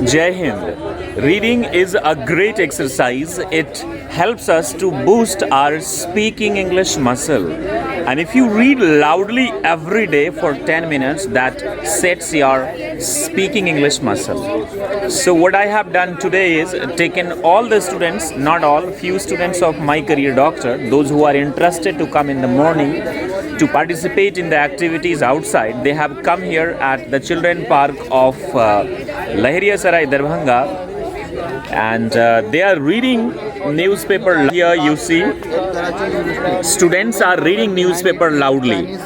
Jai Hind. Reading is a great exercise. It helps us to boost our speaking English muscle. And if you read loudly every day for 10 minutes, that sets your speaking English muscle. So, what I have done today is taken all the students, not all, few students of My Career Doctor, those who are interested to come in the morning to participate in the activities outside. They have come here at the children park of Lahiriya Sarai, Darbhanga, and they are reading newspaper. Here you see students are reading newspaper loudly.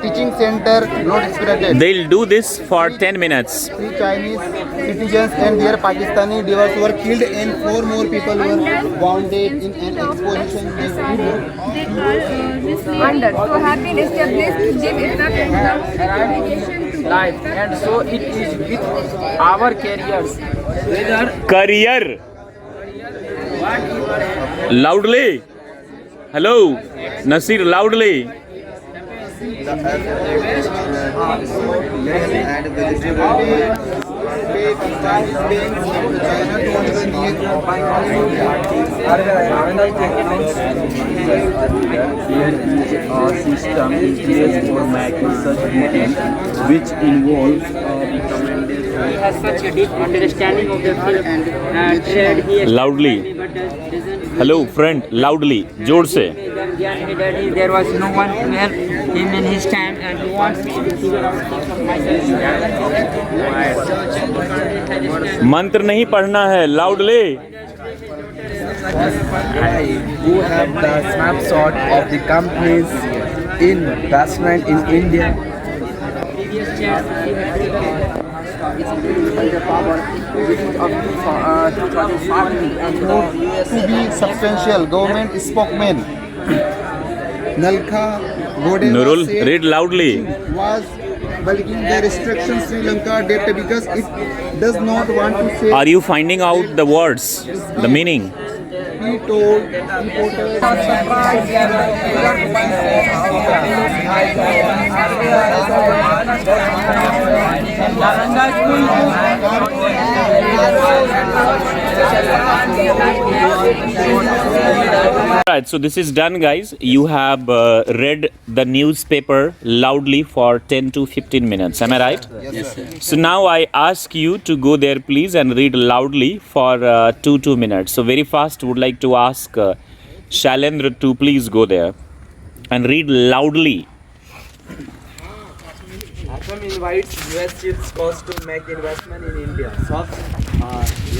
Teaching center not expected. They'll do this for 10 minutes. 3 Chinese citizens and their Pakistani divers were killed and 4 more people were wounded in an explosion. Under. So have been established to give enough communication to life, and so it is with our careers. Whether Career. Loudly. Hello. Nasir, loudly. Here is a system in place for making such bookings, which involves recommendation. He has such a deep understanding of the field and shared he Loudly. Hello, friend. Loudly. जोर से. There was no one to help him in his time, and he wants me to figure out things of myself. मंत्र नहीं पढ़ना है. Loudly. Who have the snapshot of the company's investment in India? Previous chair, he had power of 2014 and To be substantial government spokesman Nalka Godela Nurul, said read loudly. was bullying the restriction Sri Lanka debt because it does not want to say. Are you finding out the words, the meaning? He told reporters. Alright, so this is done, guys. You have read the newspaper loudly for 10 to 15 minutes. Am I right? Yes, sir. So now I ask you to go there, please, and read loudly for 2 minutes. So very fast, would like to ask Shailendra to please go there and read loudly. Assam invites US chiefs cause to make investment in India. Stocks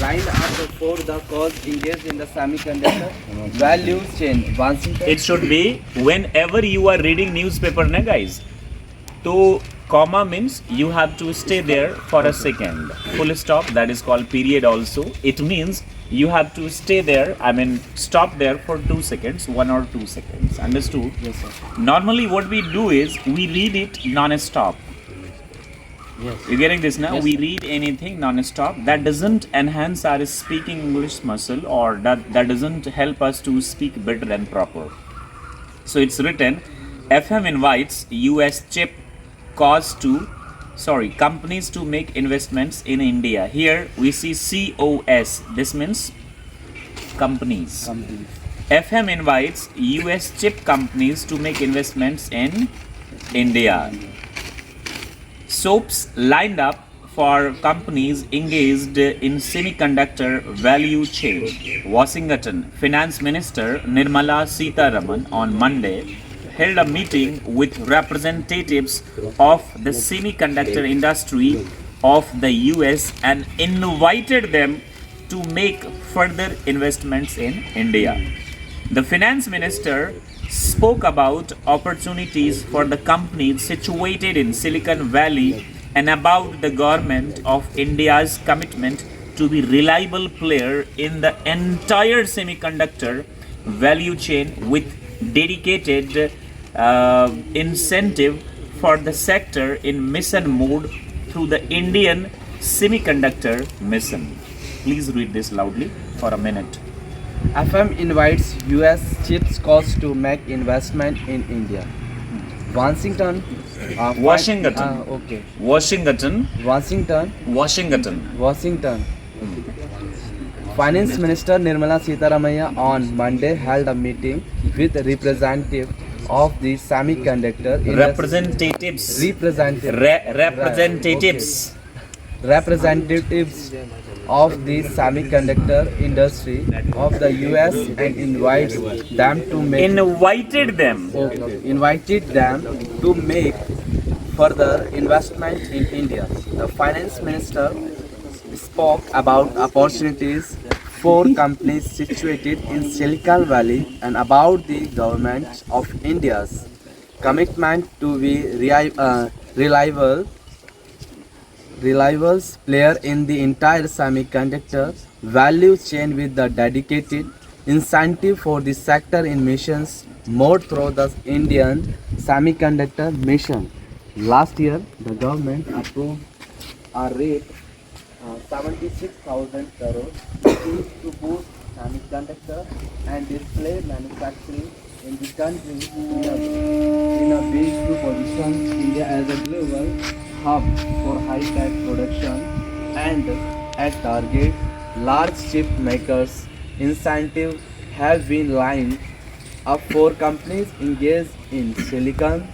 lined up for the cause engaged in the semiconductor value chain. Washington. It should be whenever you are reading newspaper, na guys. So comma means you have to stay there for a second. Full stop, that is called period also. It means you have to stay there, stop there for 2 seconds, 1 or 2 seconds. Understood? Yes, sir. Normally what we do is we read it non-stop. Yes. You getting this now? Yes, We sir. read anything non-stop. That doesn't enhance our speaking English muscle, or that doesn't help us to speak better and proper. So it's written, FM invites US chip companies to make investments in India. Here we see COS. This means companies. FM invites US chip companies to make investments in India. Soaps lined up for companies engaged in semiconductor value chain. Washington Finance Minister Nirmala Sitharaman on Monday held a meeting with representatives of the semiconductor industry of the US and invited them to make further investments in India. The finance minister spoke about opportunities for the companies situated in Silicon Valley and about the government of India's commitment to be reliable player in the entire semiconductor value chain with dedicated incentive for the sector in mission mode through the Indian Semiconductor Mission. Please read this loudly for a minute. FM invites US chips cause to make investment in India. Washington. Washington. Okay. Washington. Washington. Washington. Washington Finance Minister Nirmala Sitharaman on Monday held a meeting with representatives of the semiconductor industry. Representatives. Representatives. Representatives of the semiconductor industry of the US and invited them to make further investment in India. The finance minister spoke about opportunities for companies situated in Silicon Valley and about the government of India's commitment to be reliable player in the entire semiconductor value chain with the dedicated incentive for the sector in missions mode through the Indian Semiconductor Mission. Last year, the government approved a rate 76,000 crores to boost semiconductor and display manufacturing in the country in a bid to position India as a global hub for high-tech production and at target large chip makers. Incentives have been lined up for companies engaged in silicon,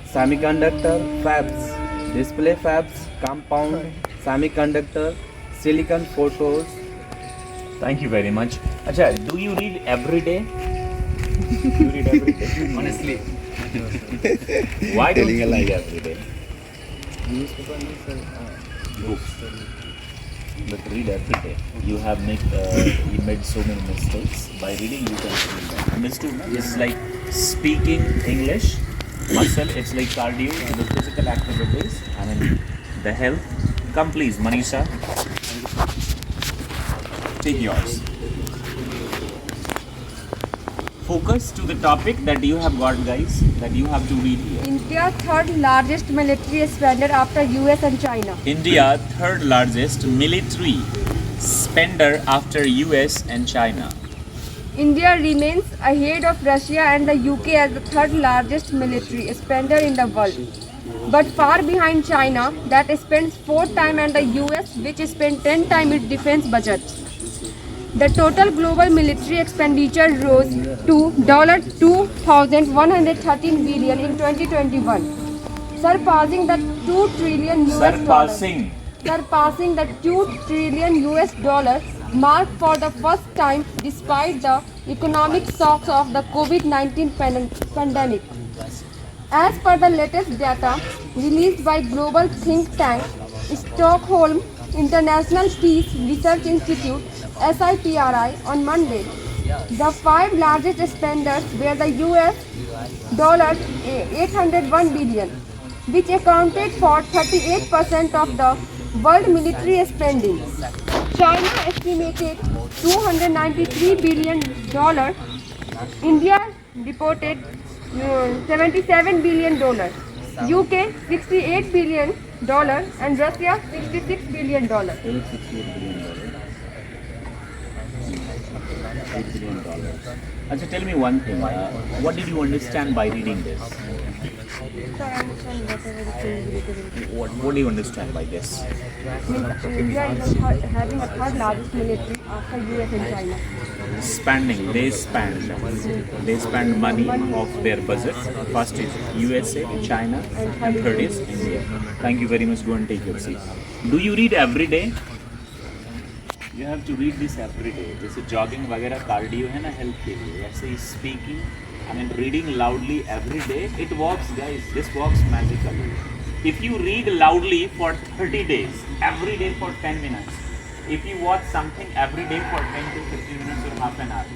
semiconductor fabs, display fabs, compound semiconductor, silicon photos. Thank you very much. Acha, do you read every day? You read every day? Honestly. Why don't you read every day? Books. But read every day. You made so many mistakes. By reading you can read them. Understood? No? It's like speaking English, muscle, it's like cardio, the physical activities, the health. Come please, Manisha. Take yours. Focus to the topic that you have got, guys, that you have to read here. India third largest military spender after US and China. India, third largest military spender after US and China. India remains ahead of Russia and the UK as the third largest military spender in the world, but far behind China that spends 4 times and the US which spends 10 times its defense budget. The total global military expenditure rose to $2,113 billion in 2021, surpassing the 2 trillion surpassing the 2 trillion US dollar mark for the first time despite the economic shocks of the COVID-19 pandemic. As per the latest data released by global think tank Stockholm International Peace Research Institute SIPRI on Monday, the 5 largest spenders were the US $801 billion, which accounted for 38% of the world military spending. China estimated $293 billion. India reported $77 billion. UK $68 billion and Russia $66 billion. Achha, tell me one thing. What did you understand by reading this? So I understand whatever the thing related. What do you understand by this? India is having a third largest military after US and China. Spending, they spend money of their budget. First is USA, China, and third is India. Thank you very much. Go and take your seat. Do you read every day? You have to read this every day. जैसे jogging वगैरह cardio है ना health के लिए. वैसे ही speaking, reading loudly every day. It works, guys. This works magically. If you read loudly for 30 days, every day for 10 minutes, if you watch something every day for 10 to 15 minutes or half an hour,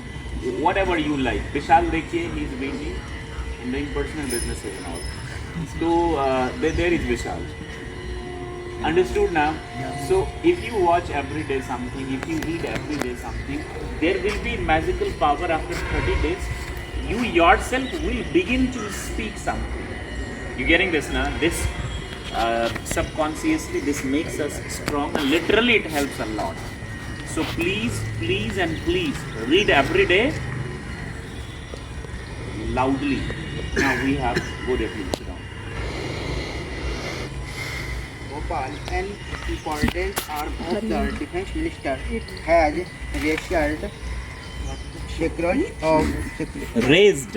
whatever you like. Vishal देखिए, he is busy in doing personal businesses and all. So there is Vishal. Understood now? So if you watch every day something, if you read every day something, there will be magical power after 30 days. You yourself will begin to speak something. You getting this now? This subconsciously, this makes us strong and literally it helps a lot. So please read every day loudly. Now we have, go there please, sit down. Nepal, an important arm of the defense minister, has raised Raised.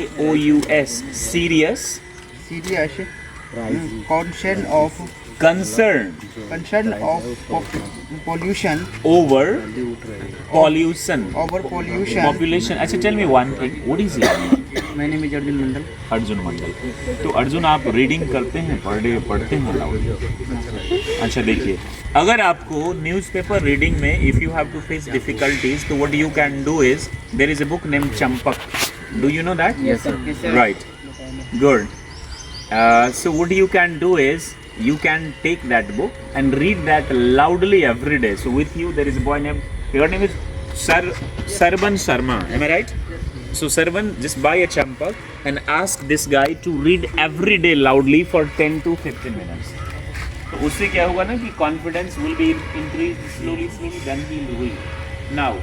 SERIOUS. Serious. serious concern of Concern pollution over pollution. population. अच्छा, tell me one thing. What is your name? My name is Arjun Mandal. Arjun मंडल. तो अर्जुन, आप reading करते हैं per day, पढ़ते हैं loud? अच्छा, देखिए, अगर आपको न्यूज़पेपर रीडिंग में if you have to face difficulties, तो what you can do is there is a book named Champak. Do you know that? Yes, sir. Right. Good. So what you can do is you can take that book and read that loudly every day. So with you there is a boy named, your name is Sarvan Sharma. Am I right? So Sarvan, just buy a champak and ask this guy to read every day loudly for 10 to 15 minutes. तो उससे क्या होगा ना कि confidence will be increased slowly, then he will read. Now,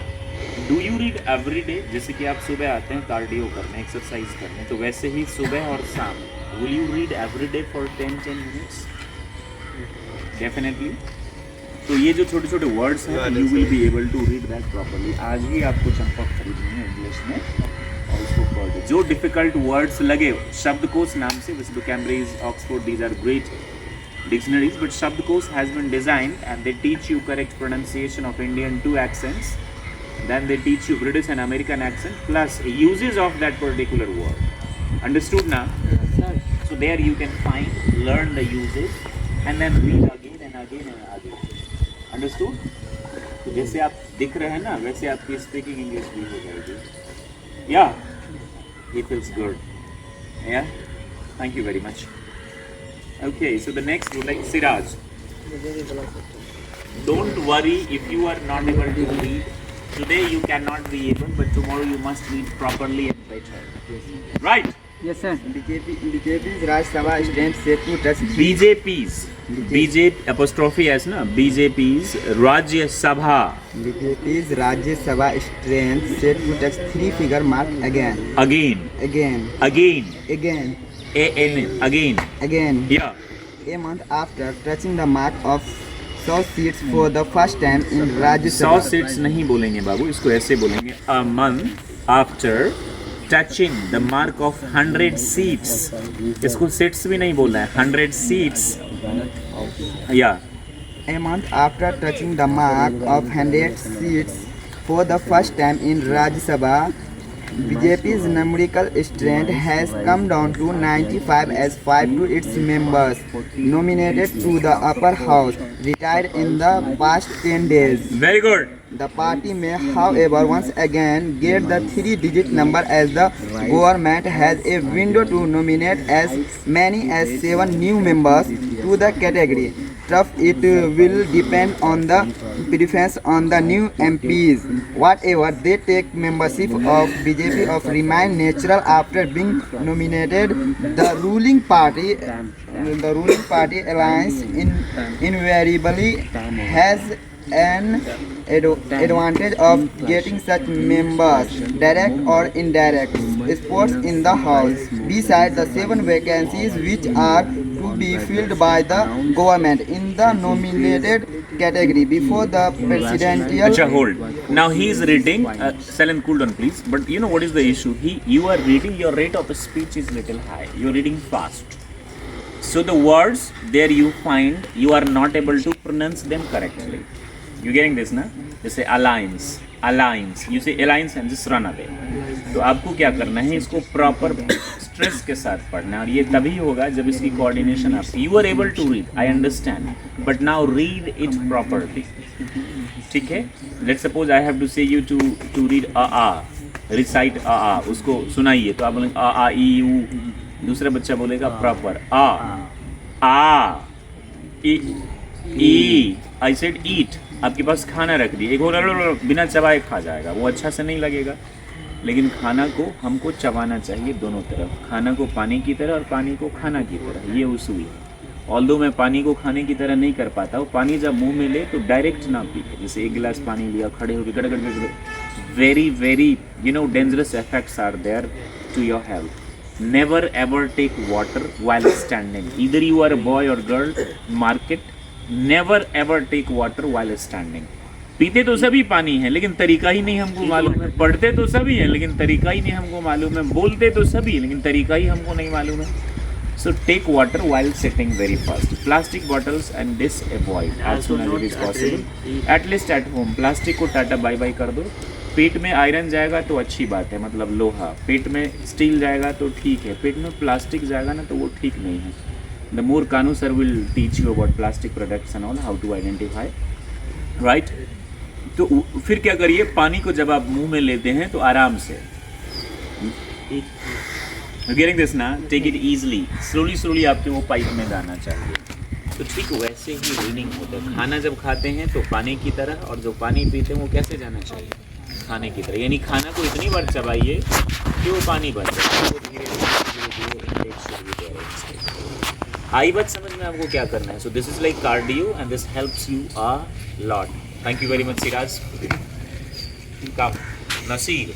do you read every day? जैसे कि आप सुबह आते हैं कार्डियो करने, एक्सरसाइज करने, तो वैसे ही सुबह और शाम will you read every day for 10 minutes? Definitely. तो ये जो छोटे छोटे वर्ड्स हैं, you will be able to read that properly. आज ही आपको चंपक खरीदनी है इंग्लिश में और उसको पढ़ दो. जो डिफिकल्ट वर्ड्स लगे, शब्दकोश नाम से, वैसे तो Cambridge, Oxford, these are great dictionaries, but Shabdakos has been designed and they teach you correct pronunciation of Indian 2 accents. Then they teach you British and American accent plus uses of that particular word. Understood now? So there you can find, learn the uses and then read again and again and again. Understood? तो जैसे आप दिख रहे हैं ना, वैसे आपकी speaking English भी हो जाएगी. Yeah, it feels good. Yeah, thank you very much. Okay, so the next would like Siraj. Don't worry if you are not able to read. Today you cannot be able, but tomorrow you must read properly and better. Right? Yes, sir. BJP's Rajya Sabha stands set to touch BJP's. BJP apostrophe S na? BJP's Rajya Sabha. BJP's Rajya Sabha strength set to touch 3-figure mark again. Again. Again. Again. Again. A-N. Again. Again. Yeah. A month after touching the mark of 100 seats for the first time in Rajya 100 Sabha. Seats नहीं बोलेंगे बाबू, इसको ऐसे बोलेंगे. A month after touching the mark of 100 seats. इसको seats भी नहीं बोलना है, 100 seats. Yeah. A month after touching the mark of 100 seats for the first time in Rajya Sabha, BJP's numerical strength has come down to 95 as 5 to its members nominated to the upper house retired in the past 10 days. Very good. The party may, however, once again get the 3-digit number as the government has a window to nominate as many as 7 new members to the category. Tough it will depend on the preference on the new MPs. Whatever they take membership of BJP of remain natural after being nominated. The ruling party alliance invariably has an advantage of getting such members, direct or indirect, spots in the house. Besides the 7 vacancies which are to be filled by the government in the nominated category before the presidential. Acha, hold. Now he is reading. Salim, cool down, please. But you know what is the issue? You are reading. Your rate of speech is little high. You are reading fast. So the words there you find you are not able to pronounce them correctly. You getting this, na? जैसे alliance, you say alliance and just run away. तो आपको क्या करना है, इसको proper stress के साथ पढ़ना है और ये तभी होगा जब इसकी कोऑर्डिनेशन आपकी. You are able to read, I understand, but now read it properly. ठीक है? Let's suppose I have to say you to read recite उसको सुनाइए, तो आप बोलेंगे आ ई यू. दूसरा बच्चा बोलेगा proper uh E. I said ईट. आपके पास खाना रख दिए, एक और बिना चबाए खा जाएगा, वो अच्छा से नहीं लगेगा. लेकिन खाना को हमको चबाना चाहिए दोनों तरफ, खाना को पानी की तरह और पानी को खाना की तरह. ये उसूल है. ऑल्दो मैं पानी को खाने की तरह नहीं कर पाता हूँ. पानी जब मुंह में ले तो डायरेक्ट ना पी, जैसे एक गिलास पानी लिया खड़े होकर गड़गड़. Very very dangerous effects are there to your health. never ever take water while standing. Either you are a boy or girl, mark it. Never ever take water while standing. पीते तो सभी पानी है लेकिन तरीका ही नहीं हमको मालूम है. पढ़ते तो सभी हैं लेकिन तरीका ही नहीं हमको मालूम है. बोलते तो सभी लेकिन तरीका ही हमको नहीं मालूम है. So take water while sitting very fast. Plastic bottles and dish avoid as soon as it is possible. At least at home. Plastic को टाटा बाय बाय कर दो. पेट में आयरन जाएगा तो अच्छी बात है, मतलब लोहा. पेट में स्टील जाएगा तो ठीक है. पेट में प्लास्टिक जाएगा ना तो वो ठीक नहीं है. The more Kanu sir will teach you about plastic products and all, how to identify, right? तो फिर क्या करिए, पानी को जब आप मुंह में लेते हैं तो आराम से, You're getting this ना, take it easily, slowly आपके वो पाइप में जाना चाहिए. तो ठीक वैसे ही रीडिंग होता है. खाना जब खाते हैं तो पानी की तरह, और जो पानी पीते हैं वो कैसे जाना चाहिए, खाने की तरह. यानी खाना को इतनी बार चबाइए कि वो पानी बन जाए. वो धीरे धीरे आई बात समझ में आपको क्या करना है. So this is like cardio and this helps you a lot. Thank you very much Siraj. Come Naseer.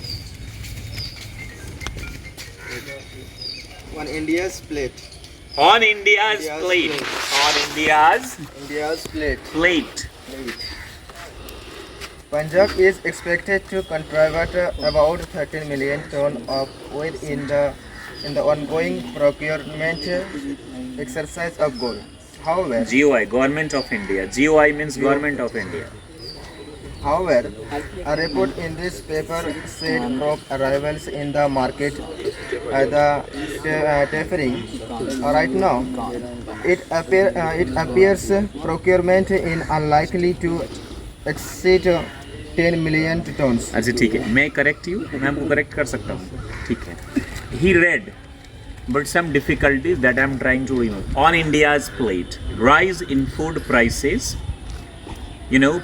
On India's plate. On India's plate. On India's plate. Punjab is expected to contribute about 13 million ton of wheat in the ongoing procurement exercise of gold. However, GOI, Government of India. GOI means Government of India. However, a report in this paper said crop arrivals in the market are tapering. Right now, it appears procurement is unlikely to exceed 10 million tons. अच्छा ठीक है, मैं correct you, मैं आपको correct कर सकता हूँ. ठीक है. He read, but some difficulties that I am trying to remove. On India's plate, rise in food prices,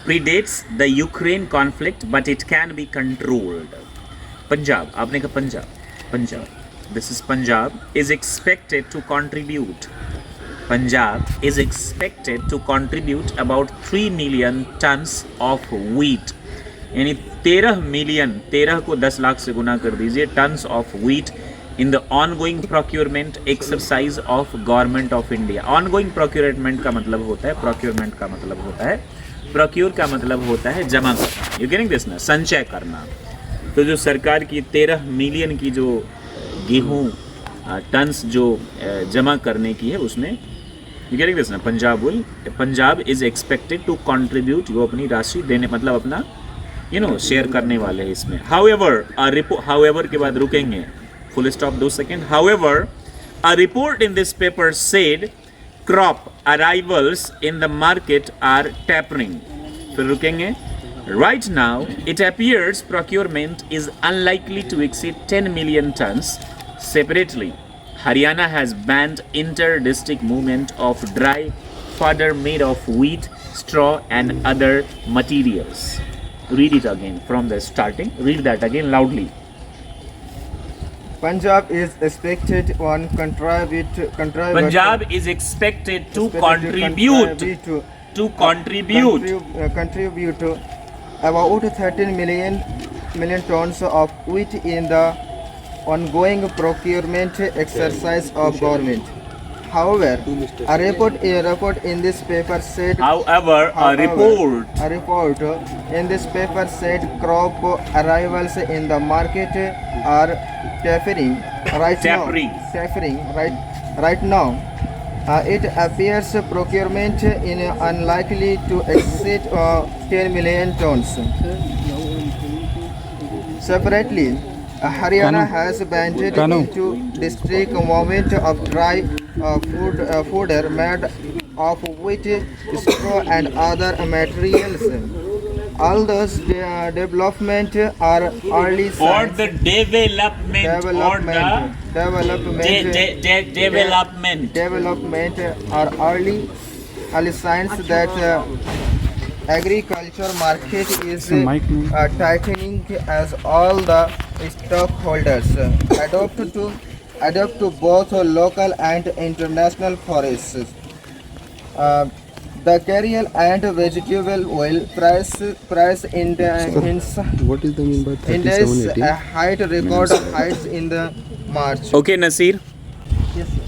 predates the Ukraine conflict, but it can be controlled. Punjab, आपने कहा Punjab. This is Punjab is expected to contribute. Punjab is expected to contribute about 3 million tons of wheat. यानी 13 million, 13 को 10 लाख से गुना कर दीजिए, tons of wheat in the ongoing procurement exercise of Government of India. Ongoing procurement का मतलब होता है, procurement का मतलब होता है, procure का मतलब होता है जमा करना. You getting this ना, संचय करना. तो जो सरकार की 13 मिलियन की जो गेहूँ टन्स जो जमा करने की है उसमें, You getting this ना, Punjab is expected to contribute, वो अपनी राशि देने, मतलब अपना शेयर करने वाले हैं इसमें. हाउएवर के बाद रुकेंगे, full stop 2 second. However a report in this paper said crop arrivals in the market are tapering. फिर रुकेंगे. Right now, it appears procurement is unlikely to exceed 10 million tons. Separately, Haryana has banned inter-district movement of dry fodder made of wheat, straw and other materials. Read it again from the starting. Read that again loudly. Punjab is expected to contribute about 13 million tons of wheat in the ongoing procurement exercise of government. However, a report in this paper said. A report in this paper said crop arrivals in the market are tapering. Right now, it appears procurement is unlikely to exceed 10 million tons. Separately, Haryana has banned into district movement of dry fodder made of wheat, straw and other materials. All those development are early signs. Or the development are early signs that agriculture market is tightening as all the stockholders adopt to both local and international forests. The cereal and vegetable oil price index What is the mean by 3780? height record heights in the March. Okay, Nasir. Yes, sir.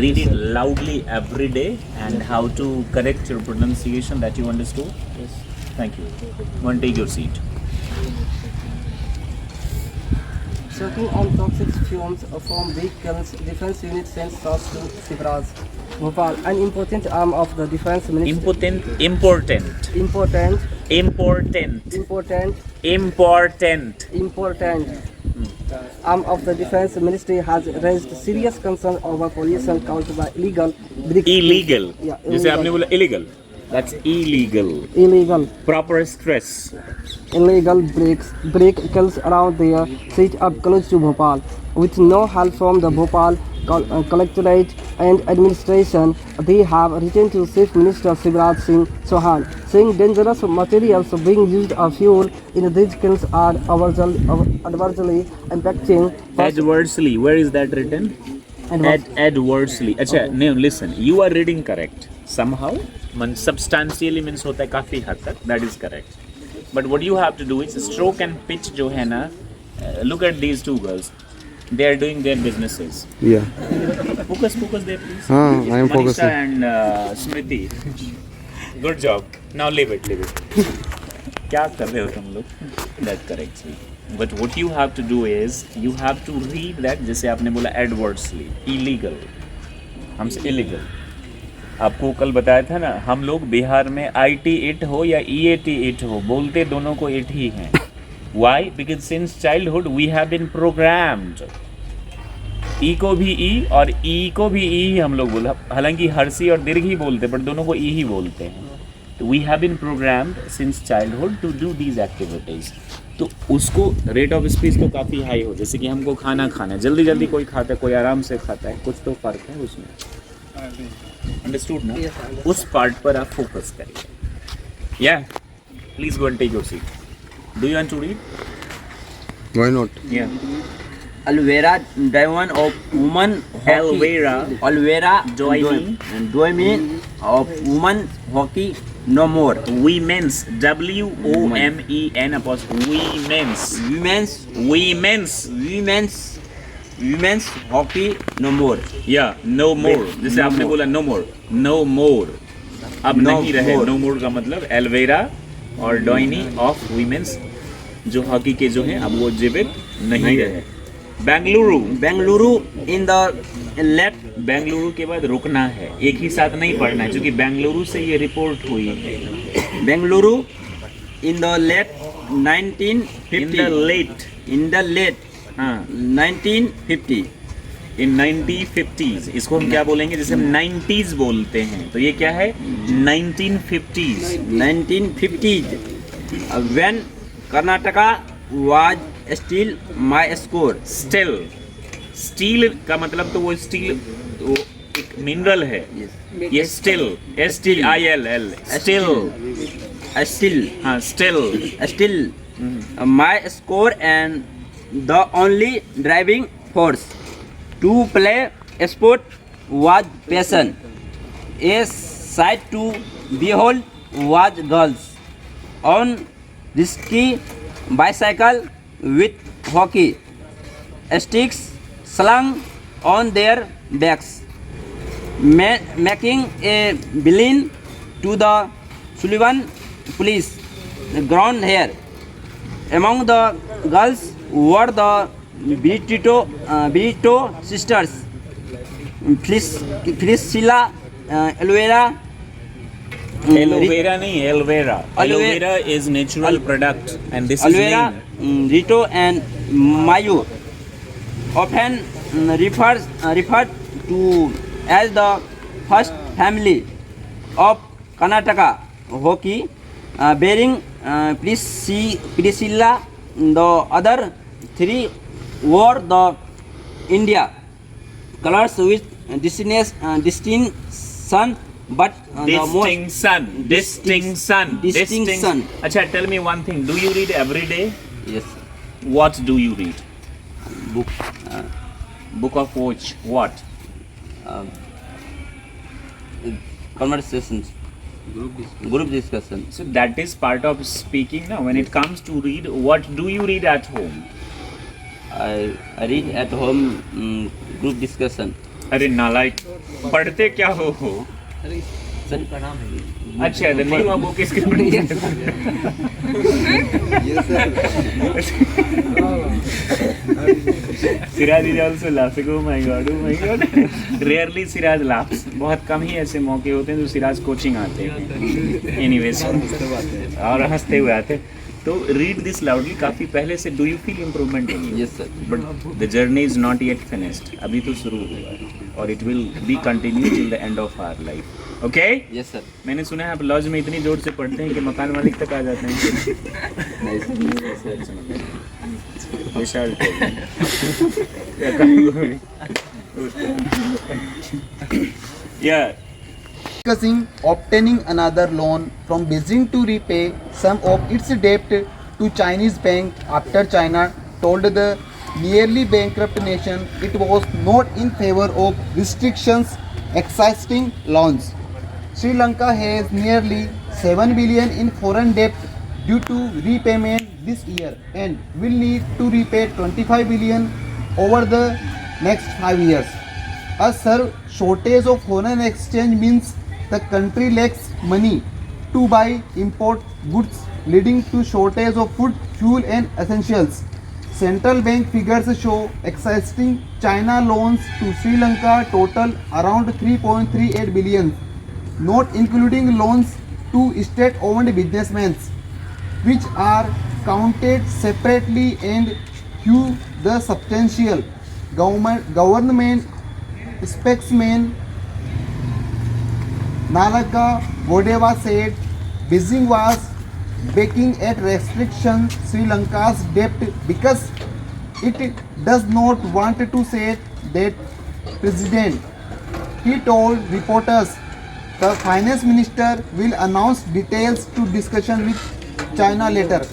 Read it loudly every day and how to correct your pronunciation that you understood. Yes. Thank you. Go and take your seat. Shocking on toxic fumes from vehicles, Defense Unit sends sauce to Sivraj. Bhopal, an important arm of the Defense Ministry. Important. Important, arm of the Defense Ministry has raised serious concern over pollution caused by illegal bricks. Illegal. Yeah, जैसे आपने बोला illegal. That's illegal. illegal Proper stress. illegal brick kills around their seat up close to Bhopal. With no help from the Bhopal Collectorate and administration, they have written to Chief Minister Shivraj Singh Chauhan, saying dangerous materials being used as fuel in these kilns are adversely impacting. Adversely. Where is that written? Adversely. अच्छा, no, listen. You are reading correct. Somehow, substantially means होता है काफी हद तक. That is correct. But what you have to do is stroke and pitch जो है ना. Look at these two girls. They are doing their businesses. Yeah. Focus there, please. I am Manisha focusing. and Smriti. Good job. Now leave it. क्या कर रहे हो तुम लोग? That corrects me. But what you have to do is you have to read that जैसे आपने बोला adversely, illegal. हमसे illegal. आपको कल बताया था ना, हम लोग बिहार में IT it हो या EAT it हो, बोलते दोनों को it ही हैं. Why? Because since childhood we have been programmed. E को भी E और E को भी E ही हम लोग बोला, हालांकि हर्षी और दीर्घ ही बोलते पर दोनों को E ही बोलते हैं. We have been programmed since childhood to do these activities. तो उसको रेट ऑफ स्पीच तो काफ़ी हाई हो, जैसे कि हमको खाना खाना है, जल्दी जल्दी कोई खाता है, कोई आराम से खाता है, कुछ तो फर्क है उसमें. अंडरस्टूड ना? उस पार्ट पर आप फोकस करिए. या please go and take your seat. Do you want to read? Why not? या Alvera Diamond of woman hockey. Alvera Diamond of woman hockey no more. women's WOMEN apostrophe Women's hockey no more. या no मोर, जैसे आपने बोला no मोर, अब No नहीं रहे. more. No मोर का मतलब एल्वेरा और डॉइनी ऑफ वीमेंस जो हॉकी के जो हैं अब वो जीवित नहीं रहे. Bengaluru In the left Bengaluru के बाद रुकना है, एक ही साथ नहीं पढ़ना है, क्योंकि बेंगलुरु से ये रिपोर्ट हुई है. Bengaluru in the late 1950. In the late हाँ 1950. इन 1950s, इसको हम क्या बोलेंगे, जैसे हम 90s बोलते हैं, तो ये क्या है 1950s. 1950s, when Karnataka was still my score. Steel का मतलब तो वो स्टील तो एक मिनरल है. ये स्टील STILL Still हाँ steel. my score and the only driving force to play sport was passion. A sight to behold was girls on risky bicycle with hockey sticks slung on their backs, making a beeline to the Sullivan police ground here. Among the girls were the Beato sisters, Priscilla, Elvera. Aloe नहीं, Aloe is natural product and this is Alvera, named. Rito and Mayu, often referred to as the first family of Karnataka hockey, bearing Priscilla. The other three wore the India colors with distinction, but the most distinction. अच्छा, tell me one thing. Do you read every day? Yes, What do you read? book. Book of which? What? Conversations, group discussion. So that is part of speaking now. When it comes to read, what do you read at home? I read at home group discussion. अरे नालायक, पढ़ते क्या हो? Sir, अच्छा, the name of book is Siraj is also laughing. Oh my god, oh my god. Rarely Siraj laughs. बहुत कम ही ऐसे मौके होते हैं जो सिराज कोचिंग आते हैं. Anyways, और हंसते हुए आते हैं. तो read this loudly. काफी पहले से do you feel improvement in you? yes sir. But the journey is not yet finished. अभी तो शुरू हुआ है और it will be continued till the end of our life. Okay? Yes sir. मैंने सुना है आप लॉज में इतनी जोर से पढ़ते हैं कि मकान मालिक तक आ जाते हैं. विशाल yeah. Discussing obtaining another loan from Beijing to repay some of its debt to Chinese bank after China told the nearly bankrupt nation it was not in favor of restrictions existing loans. Sri Lanka has nearly 7 billion in foreign debt due to repayment this year and will need to repay 25 billion over the next 5 years. A shortage of foreign exchange means the country lacks money to buy import goods, leading to shortage of food, fuel and essentials. Central bank figures show existing China loans to Sri Lanka total around 3.38 billion, not including loans to state-owned businessmen, which are counted separately and hew the substantial. Government spokesman Nalaka Godeva said Beijing was backing at restriction Sri Lanka's debt because it does not want to set that precedent. He told reporters the finance minister will announce details to discussion with China later.